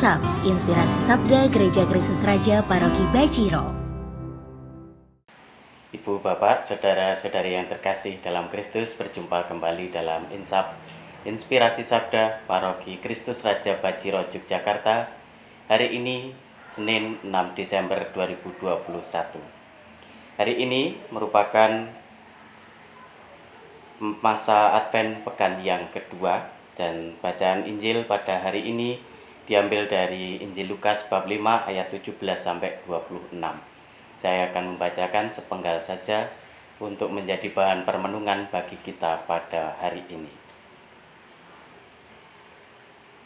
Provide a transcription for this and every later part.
Insaf, Inspirasi Sabda Gereja Kristus Raja Paroki Baciro. Ibu, Bapak, Saudara-saudari yang terkasih dalam Kristus, berjumpa kembali dalam Insaf, Inspirasi Sabda Paroki Kristus Raja Baciro, Yogyakarta. Hari ini, Senin 6 Desember 2021. Hari ini merupakan masa Advent pekan yang kedua, dan bacaan Injil pada hari ini diambil dari Injil Lukas bab 5 ayat 17 sampai 26. Saya akan membacakan sepenggal saja untuk menjadi bahan permenungan bagi kita pada hari ini.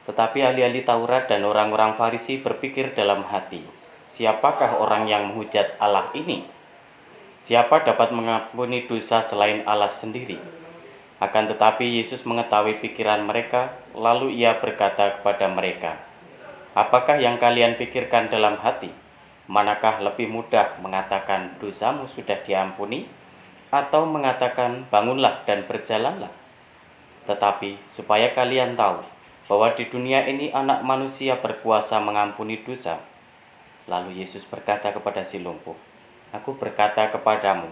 Tetapi ahli-ahli Taurat dan orang-orang Farisi berpikir dalam hati, siapakah orang yang menghujat Allah ini? Siapa dapat mengampuni dosa selain Allah sendiri? Akan tetapi Yesus mengetahui pikiran mereka, lalu ia berkata kepada mereka, apakah yang kalian pikirkan dalam hati? Manakah lebih mudah mengatakan dosamu sudah diampuni, atau mengatakan bangunlah dan berjalanlah? Tetapi supaya kalian tahu bahwa di dunia ini anak manusia berkuasa mengampuni dosa. Lalu Yesus berkata kepada si lumpuh, aku berkata kepadamu,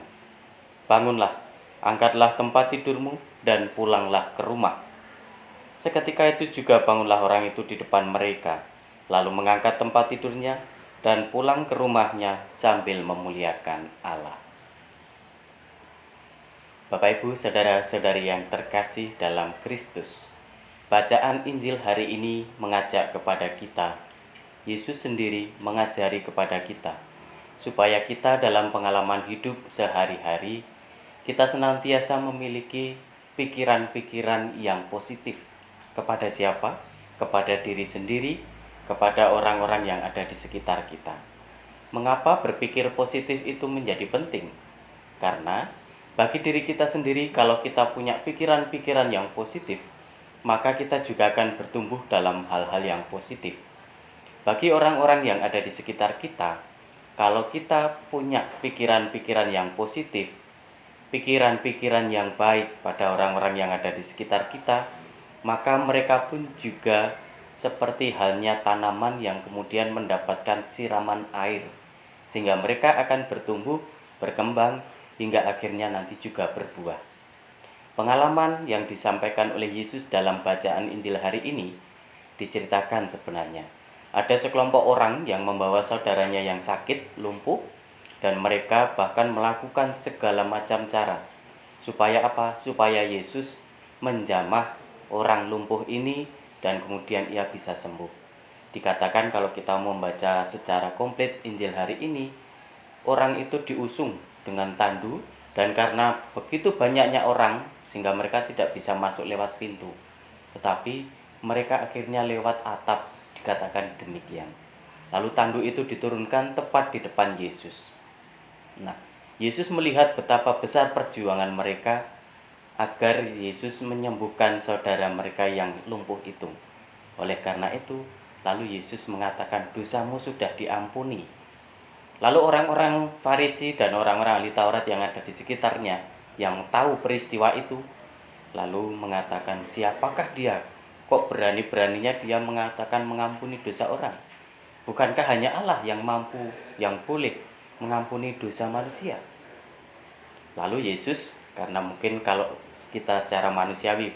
bangunlah, angkatlah tempat tidurmu, dan pulanglah ke rumah. Seketika itu juga bangunlah orang itu di depan mereka, lalu mengangkat tempat tidurnya dan pulang ke rumahnya sambil memuliakan Allah. Bapak, Ibu, Saudara-saudari yang terkasih dalam Kristus, bacaan Injil hari ini mengajak kepada kita, Yesus sendiri mengajari kepada kita, supaya kita dalam pengalaman hidup sehari-hari, kita senantiasa memiliki pikiran-pikiran yang positif. Kepada siapa? Kepada diri sendiri, kepada orang-orang yang ada di sekitar kita. Mengapa berpikir positif itu menjadi penting? Karena bagi diri kita sendiri, kalau kita punya pikiran-pikiran yang positif, maka kita juga akan bertumbuh dalam hal-hal yang positif. Bagi orang-orang yang ada di sekitar kita, kalau kita punya pikiran-pikiran yang positif, pikiran-pikiran yang baik pada orang-orang yang ada di sekitar kita, maka mereka pun juga seperti halnya tanaman yang kemudian mendapatkan siraman air, sehingga mereka akan bertumbuh, berkembang, hingga akhirnya nanti juga berbuah. Pengalaman yang disampaikan oleh Yesus dalam bacaan Injil hari ini diceritakan sebenarnya. Ada sekelompok orang yang membawa saudaranya yang sakit, lumpuh, dan mereka bahkan melakukan segala macam cara. Supaya apa? Supaya Yesus menjamah orang lumpuh ini dan kemudian ia bisa sembuh. Dikatakan kalau kita membaca secara komplit Injil hari ini, orang itu diusung dengan tandu, dan karena begitu banyaknya orang sehingga mereka tidak bisa masuk lewat pintu, tetapi mereka akhirnya lewat atap, dikatakan demikian. Lalu tandu itu diturunkan tepat di depan Yesus. Nah, Yesus melihat betapa besar perjuangan mereka agar Yesus menyembuhkan saudara mereka yang lumpuh itu. Oleh karena itu, lalu Yesus mengatakan dosamu sudah diampuni. Lalu orang-orang Farisi dan orang-orang ahli Taurat yang ada di sekitarnya, yang tahu peristiwa itu, lalu mengatakan, siapakah dia? Kok berani-beraninya dia mengatakan mengampuni dosa orang? Bukankah hanya Allah yang mampu, yang boleh mengampuni dosa manusia? Lalu Yesus, karena mungkin kalau kita secara manusiawi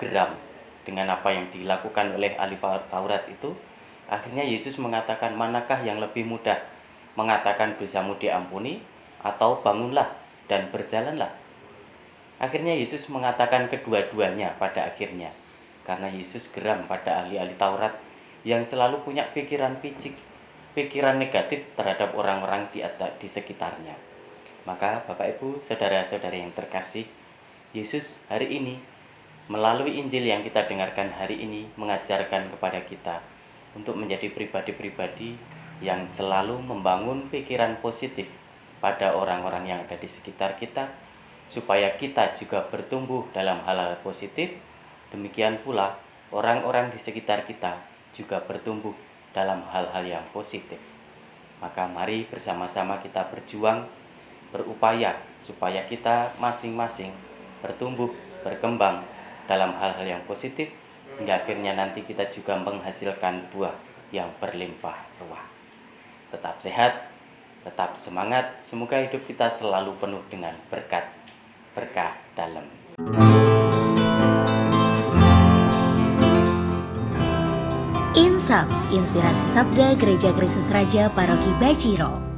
geram dengan apa yang dilakukan oleh ahli Taurat itu, akhirnya Yesus mengatakan, manakah yang lebih mudah, mengatakan dosamu diampuni, atau bangunlah dan berjalanlah? Akhirnya Yesus mengatakan kedua-duanya pada akhirnya, karena Yesus geram pada ahli-ahli Taurat yang selalu punya pikiran picik, pikiran negatif terhadap orang-orang di sekitarnya. Maka Bapak, Ibu, Saudara-saudari yang terkasih, Yesus hari ini melalui Injil yang kita dengarkan hari ini mengajarkan kepada kita untuk menjadi pribadi-pribadi yang selalu membangun pikiran positif pada orang-orang yang ada di sekitar kita, supaya kita juga bertumbuh dalam hal-hal positif. Demikian pula orang-orang di sekitar kita juga bertumbuh dalam hal-hal yang positif. Maka mari bersama-sama kita berjuang, berupaya supaya kita masing-masing bertumbuh, berkembang dalam hal-hal yang positif, hingga akhirnya nanti kita juga menghasilkan buah yang berlimpah ruah. Tetap sehat, tetap semangat, semoga hidup kita selalu penuh dengan berkah dalam. Insap, inspirasi sabda Gereja Kristus Raja Paroki Bajiro.